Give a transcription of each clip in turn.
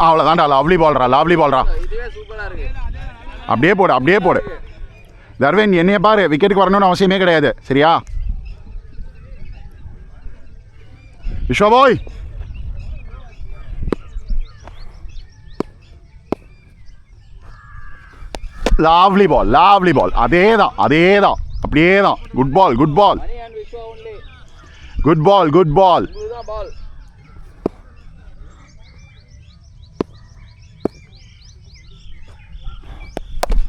அவ்வளோதான்டா, lovely பால்ரா, lovely பால்ரா. அப்படியே போடு, அப்படியே போடு தர்வேன். என்னைய பாரு, விக்கெட்டுக்கு வரணும்னு அவசியமே கிடையாது, சரியா? விஸ்வபாய், லாவ்லி பால், லாவ்லி பால். அதே தான், அதே தான், அப்படியே தான். Good ball, good ball, good ball, good ball.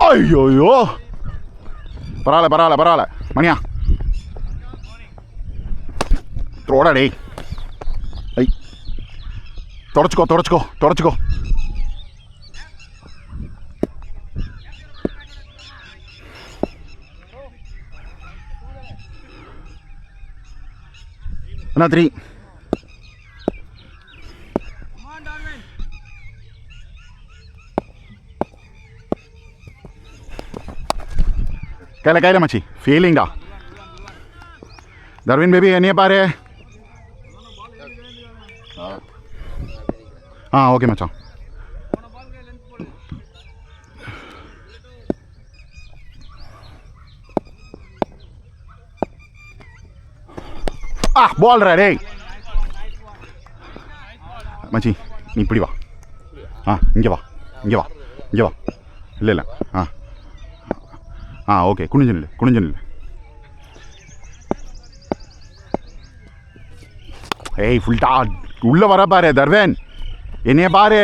ஐயோயோ, பரவாயில்ல பரவாயில்ல பரவாயில்ல. மணியா த்ரோடா டேய். ஐ, தொடச்சிக்கோ தொடச்சிக்கோ தொடச்சிக்கோ. என்ன 3? கையில் கையில் மச்சி, ஃபீலிங்கா. தர்வின் பேபி என்னைய பாரு. ஓகே மச்சான். பால் ரா டேய். மச்சி நீ இப்படி வா. இங்கே வா, இங்கே வா, இங்கே வா. இல்லை இல்லை. ஓகே, குனிஞ்சு நில்லு, குனிஞ்சு நில்லு. ஏய் ஃபுல்டா உள்ளே வர பாரு தர்வேன், என்னைய பாரு.